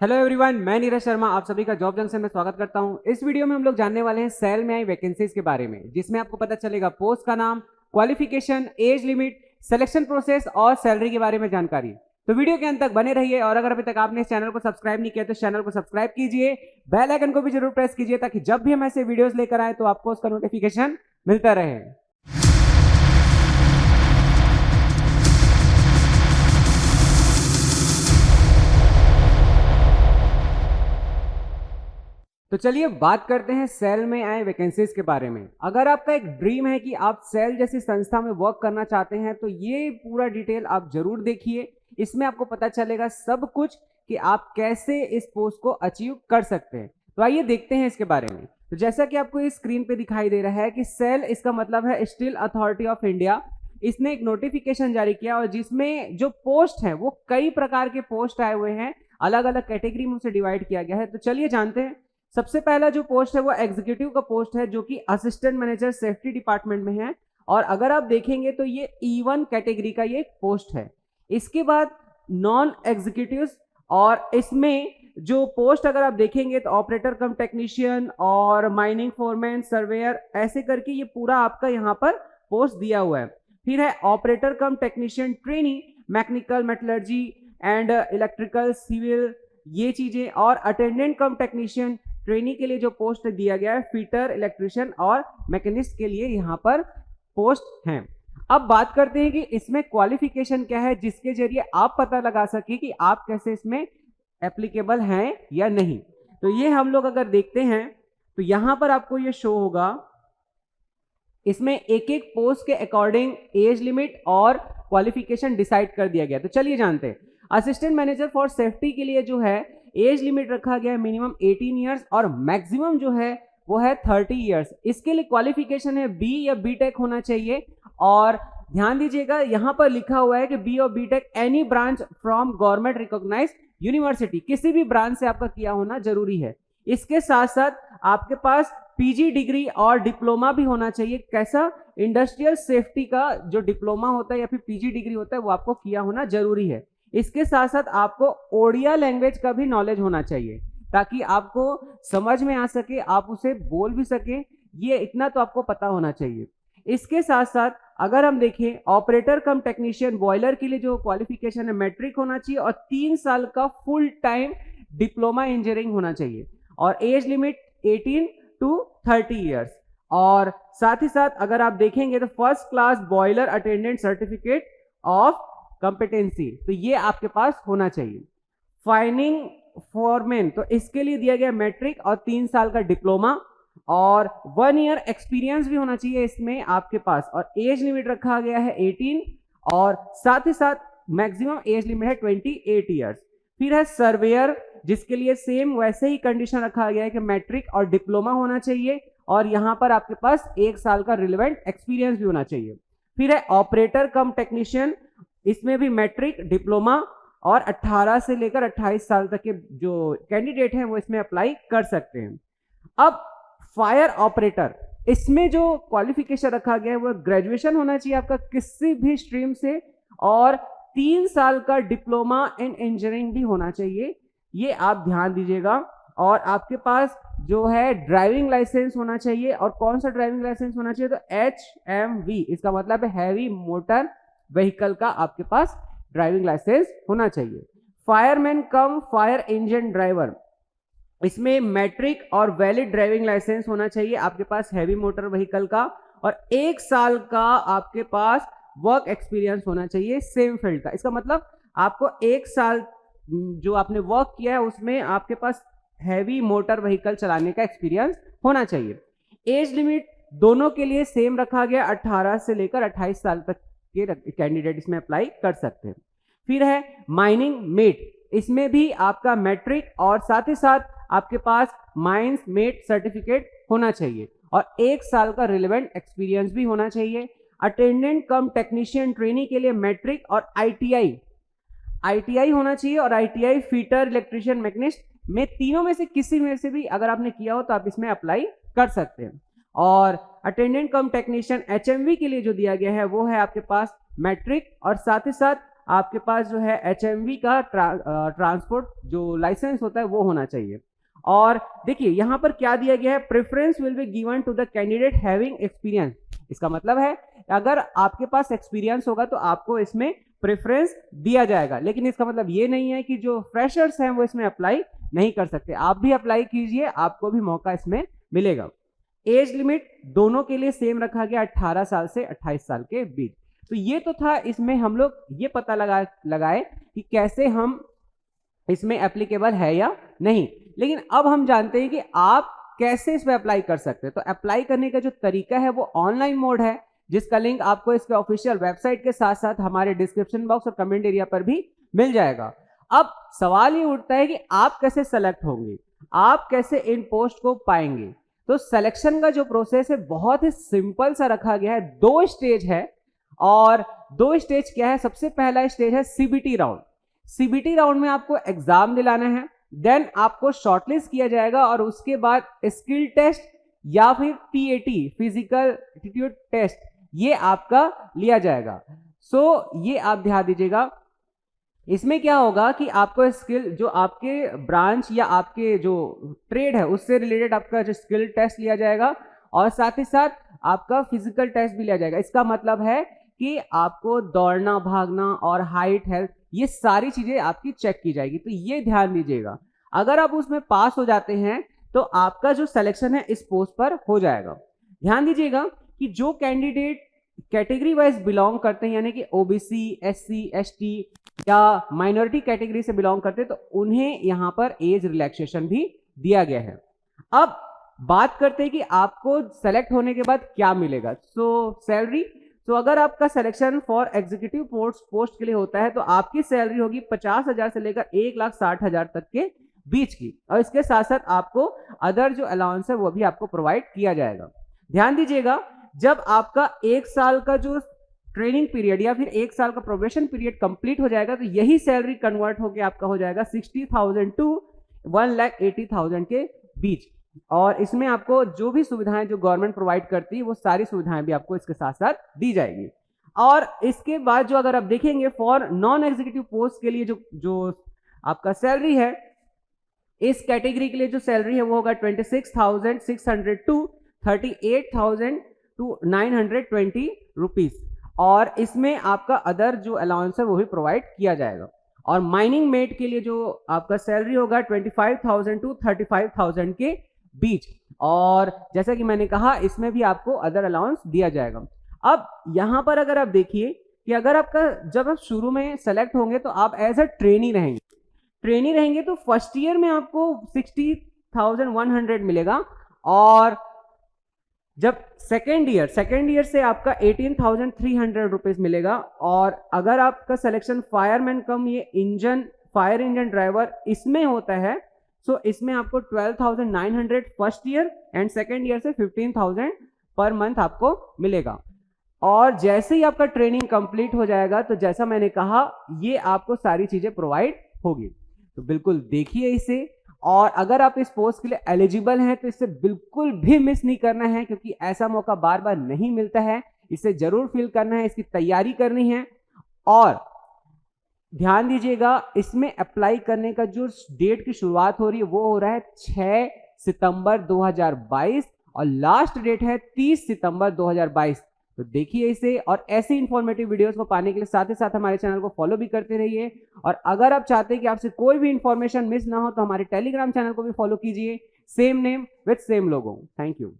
Hello everyone, मैं नीरज शर्मा आप सभी का जॉब जंक्शन में स्वागत करता हूं। इस वीडियो में हम लोग जानने वाले हैं सेल में आई वैकेंसीज के बारे में, जिसमें आपको पता चलेगा पोस्ट का नाम, qualification, age limit, selection process और सैलरी के बारे में जानकारी। तो वीडियो के अंत तक बने रहिए और अगर अभी तक आपने इस चैनल को सब्सक्राइब नहीं किया तो चैनल को सब्सक्राइब कीजिए, बेल आइकन को भी जरूर प्रेस कीजिए ताकि जब भी हम ऐसे वीडियोस लेकर आए तो आपको उसका नोटिफिकेशन मिलता रहे। तो चलिए बात करते हैं सेल में आए वैकेंसीज के बारे में। अगर आपका एक ड्रीम है कि आप सेल जैसी संस्था में वर्क करना चाहते हैं तो ये पूरा डिटेल आप जरूर देखिए। इसमें आपको पता चलेगा सब कुछ कि आप कैसे इस पोस्ट को अचीव कर सकते हैं। तो आइए देखते हैं इसके बारे में। तो जैसा कि आपको इस स्क्रीन पे दिखाई दे रहा है कि सेल, इसका मतलब है स्टील अथॉरिटी ऑफ इंडिया। इसने एक नोटिफिकेशन जारी किया और जिसमें जो पोस्ट है वो कई प्रकार के पोस्ट आए हुए हैं, अलग अलग कैटेगरी में उसे डिवाइड किया गया है। तो चलिए जानते हैं। सबसे पहला जो पोस्ट है वो एग्जीक्यूटिव का पोस्ट है, जो कि असिस्टेंट मैनेजर सेफ्टी डिपार्टमेंट में है। और अगर आप देखेंगे तो ये E1 कैटेगरी का ये पोस्ट है। इसके बाद नॉन एग्जीक्यूटिव, और इसमें जो पोस्ट अगर आप देखेंगे तो ऑपरेटर कम टेक्नीशियन और माइनिंग फोरमैन, सर्वेयर, ऐसे करके ये पूरा आपका यहाँ पर पोस्ट दिया हुआ है। फिर है operator cum technician trainee, mechanical, metallurgy and electrical, civil, ये चीजें। और अटेंडेंट कम टेक्नीशियन ट्रेनी के लिए जो पोस्ट दिया गया है, फिटर, इलेक्ट्रिशियन और मैकेनिस्ट के लिए यहाँ पर पोस्ट हैं। अब बात करते हैं कि इसमें क्वालिफिकेशन क्या है, जिसके जरिए आप पता लगा सके कि आप कैसे इसमें एप्लीकेबल हैं या नहीं। तो ये हम लोग अगर देखते हैं तो यहां पर आपको ये शो होगा, इसमें एक एक पोस्ट के अकॉर्डिंग एज लिमिट और क्वालिफिकेशन डिसाइड कर दिया गया। तो चलिए जानते हैं। असिस्टेंट मैनेजर फॉर सेफ्टी के लिए जो है एज लिमिट रखा गया है मिनिमम 18 ईयर्स और मैक्सिमम जो है वो है 30 ईयर्स। इसके लिए क्वालिफिकेशन है बी या बी टेक होना चाहिए। और ध्यान दीजिएगा, यहां पर लिखा हुआ है कि बी और B tech any branch from government recognised university, किसी भी ब्रांच से आपका किया होना जरूरी है। इसके साथ साथ आपके पास पीजी डिग्री और डिप्लोमा भी होना चाहिए। कैसा? इंडस्ट्रियल सेफ्टी का जो डिप्लोमा होता है या फिर पीजी डिग्री होता है वो आपको किया होना जरूरी है। इसके साथ साथ आपको ओडिया लैंग्वेज का भी नॉलेज होना चाहिए ताकि आपको समझ में आ सके, आप उसे बोल भी सके, ये इतना तो आपको पता होना चाहिए। इसके साथ साथ अगर हम देखें ऑपरेटर कम टेक्नीशियन बॉयलर के लिए जो क्वालिफिकेशन है मैट्रिक होना चाहिए और 3 साल का फुल टाइम डिप्लोमा इंजीनियरिंग होना चाहिए और एज लिमिट 18 टू 30 ईयर्स। और साथ ही साथ अगर आप देखेंगे तो first class boiler attendant certificate of competency, तो ये आपके पास होना चाहिए। फाइनिंग फॉरमैन, तो इसके लिए दिया गया मैट्रिक और 3 साल का डिप्लोमा और 1 ईयर एक्सपीरियंस भी होना चाहिए इसमें आपके पास। और एज लिमिट रखा गया है 18 और साथ ही साथ मैक्सिमम एज लिमिट है 28 ईयर्स। फिर है सर्वेयर, जिसके लिए सेम वैसे ही कंडीशन रखा गया है कि मैट्रिक और डिप्लोमा होना चाहिए और यहां पर आपके पास 1 साल का रिलेवेंट एक्सपीरियंस भी होना चाहिए। फिर है ऑपरेटर कम टेक्नीशियन, इसमें भी मैट्रिक, डिप्लोमा और 18 से लेकर 28 साल तक के जो कैंडिडेट हैं वो इसमें अप्लाई कर सकते हैं। अब फायर ऑपरेटर, इसमें जो क्वालिफिकेशन रखा गया है वो ग्रेजुएशन होना चाहिए आपका किसी भी स्ट्रीम से और 3 साल का डिप्लोमा इन इंजीनियरिंग भी होना चाहिए, ये आप ध्यान दीजिएगा। और आपके पास जो है ड्राइविंग लाइसेंस होना चाहिए। और कौन सा ड्राइविंग लाइसेंस होना चाहिए? तो HMV, इसका मतलब है हैवी मोटर व्हीकल का आपके पास ड्राइविंग लाइसेंस होना चाहिए। फायरमैन कम फायर इंजन ड्राइवर, इसमें मैट्रिक और वैलिड ड्राइविंग लाइसेंस होना चाहिए आपके पास हैवी मोटर व्हीकल का और 1 साल का आपके पास वर्क एक्सपीरियंस होना चाहिए सेम फील्ड का। इसका मतलब आपको 1 साल जो आपने वर्क किया है उसमें आपके पास हैवी मोटर व्हीकल चलाने का एक्सपीरियंस होना चाहिए। एज लिमिट दोनों के लिए सेम रखा गया, 18 से लेकर 28 साल तक के कैंडिडेट इसमें अप्लाई कर सकते हैं। फिर है माइनिंग मेट, इसमें भी आपका मैट्रिक और साथ ही साथ आपके पास माइंस मेट सर्टिफिकेट होना चाहिए और 1 साल का रिलेवेंट एक्सपीरियंस भी होना चाहिए। अटेंडेंट कम टेक्नीशियन ट्रेनी के लिए मैट्रिक और आईटीआई होना चाहिए और आईटीआई फिटर, इलेक्ट्रिशियन, मैकेनिस्ट में तीनों में से किसी में से भी अगर आपने किया हो तो आप इसमें अप्लाई कर सकते हैं। और अटेंडेंट कम टेक्नीशियन HMV के लिए जो दिया गया है वो है आपके पास मैट्रिक और साथ ही साथ आपके पास जो है HMV का ट्रांसपोर्ट जो लाइसेंस होता है वो होना चाहिए। और देखिए यहाँ पर क्या दिया गया है, preference will be given to the candidate having experience. इसका मतलब है अगर आपके पास एक्सपीरियंस होगा तो आपको इसमें प्रेफरेंस दिया जाएगा, लेकिन इसका मतलब ये नहीं है कि जो फ्रेशर्स हैं वो इसमें अप्लाई नहीं कर सकते। आप भी अप्लाई कीजिए, आपको भी मौका इसमें मिलेगा। एज लिमिट दोनों के लिए सेम रखा गया, 18 साल से 28 साल के बीच। तो ये तो था, इसमें हम लोग ये पता लगाए कि कैसे हम इसमें एप्लीकेबल है या नहीं। लेकिन अब हम जानते हैं कि आप कैसे इसमें अप्लाई कर सकते हैं। तो अप्लाई करने का जो तरीका है वो ऑनलाइन मोड है, जिसका लिंक आपको इसके ऑफिशियल वेबसाइट के साथ साथ हमारे डिस्क्रिप्शन बॉक्स और कमेंट एरिया पर भी मिल जाएगा। अब सवाल ये उठता है कि आप कैसे सेलेक्ट होंगे, आप कैसे इन पोस्ट को पाएंगे। तो सिलेक्शन का जो प्रोसेस है बहुत ही सिंपल सा रखा गया है, 2 स्टेज है। और 2 स्टेज क्या है, सबसे पहला स्टेज है सीबीटी राउंड। सीबीटी राउंड में आपको एग्जाम दिलाना है, देन आपको शॉर्टलिस्ट किया जाएगा और उसके बाद स्किल टेस्ट या फिर पीएटी फिजिकल एप्टीट्यूड टेस्ट ये आपका लिया जाएगा। ये आप ध्यान दीजिएगा, इसमें क्या होगा कि आपको स्किल जो आपके ब्रांच या आपके जो ट्रेड है उससे रिलेटेड आपका जो स्किल टेस्ट लिया जाएगा और साथ ही साथ आपका फिजिकल टेस्ट भी लिया जाएगा। इसका मतलब है कि आपको दौड़ना, भागना और हाइट, हेल्थ ये सारी चीजें आपकी चेक की जाएगी। तो ये ध्यान दीजिएगा, अगर आप उसमें पास हो जाते हैं तो आपका जो सिलेक्शन है इस पोस्ट पर हो जाएगा। ध्यान दीजिएगा कि जो कैंडिडेट कैटेगरी वाइज बिलोंग करते हैं, यानी कि ओबीसी, एससी, एसटी या माइनॉरिटी कैटेगरी से बिलोंग करते हैं, तो उन्हें यहां पर एज रिलैक्सेशन भी दिया गया है। अब बात करते हैं कि आपको सेलेक्ट होने के बाद क्या मिलेगा। सैलरी, तो अगर आपका सिलेक्शन फॉर एग्जीक्यूटिव पोस्ट के लिए होता है तो आपकी सैलरी होगी 50,000 से लेकर 1,60,000 तक के बीच की, और इसके साथ साथ आपको अदर जो अलाउंस है वो भी आपको प्रोवाइड किया जाएगा। ध्यान दीजिएगा, जब आपका 1 साल का जो ट्रेनिंग पीरियड या फिर 1 साल का प्रोबेशन पीरियड कंप्लीट हो जाएगा तो यही सैलरी कन्वर्ट होकर आपका हो जाएगा 60,000 टू 1,80,000 के बीच। और इसमें आपको जो भी सुविधाएं जो गवर्नमेंट प्रोवाइड करती है वो सारी सुविधाएं भी आपको इसके साथ साथ दी जाएगी। और इसके बाद जो अगर आप देखेंगे फॉर नॉन एग्जीक्यूटिव पोस्ट के लिए जो आपका सैलरी है, इस कैटेगरी के लिए जो सैलरी है वो होगा 26,600 टू 38,000 टू 920 रुपीज। और इसमें आपका अदर जो अलाउंस है वो भी प्रोवाइड किया जाएगा। और माइनिंग मेट के लिए जो आपका सैलरी होगा 25,000 टू 35,000 के बीच। और जैसा कि मैंने कहा इसमें भी आपको अदर अलाउंस दिया जाएगा। अब यहां पर अगर आप देखिए कि अगर आपका जब आप शुरू में सेलेक्ट होंगे तो आप एज अ ट्रेनी रहेंगे तो फर्स्ट ईयर में आपको 60,100 मिलेगा। और जब सेकेंड ईयर से आपका 18,300 रुपीज मिलेगा। और अगर आपका सिलेक्शन फायरमैन कम ये फायर इंजन ड्राइवर इसमें होता है सो इसमें आपको 12,900 first year and second year से 15,000 पर मंथ आपको मिलेगा। और जैसे ही आपका ट्रेनिंग कंप्लीट हो जाएगा तो जैसा मैंने कहा ये आपको सारी चीजें प्रोवाइड होगी। तो बिल्कुल देखिए इसे, और अगर आप इस पोस्ट के लिए एलिजिबल हैं तो इसे बिल्कुल भी मिस नहीं करना है, क्योंकि ऐसा मौका बार बार नहीं मिलता है। इसे जरूर फिल करना है, इसकी तैयारी करनी है। और ध्यान दीजिएगा, इसमें अप्लाई करने का जो डेट की शुरुआत हो रही है वो हो रहा है 6 सितंबर 2022 और लास्ट डेट है 30 सितंबर 2022। तो देखिए इसे, और ऐसे इंफॉर्मेटिव वीडियोस को पाने के लिए साथ ही साथ हमारे चैनल को फॉलो भी करते रहिए। और अगर आप चाहते हैं कि आपसे कोई भी इंफॉर्मेशन मिस ना हो तो हमारे टेलीग्राम चैनल को भी फॉलो कीजिए, same name with same logo. Thank you.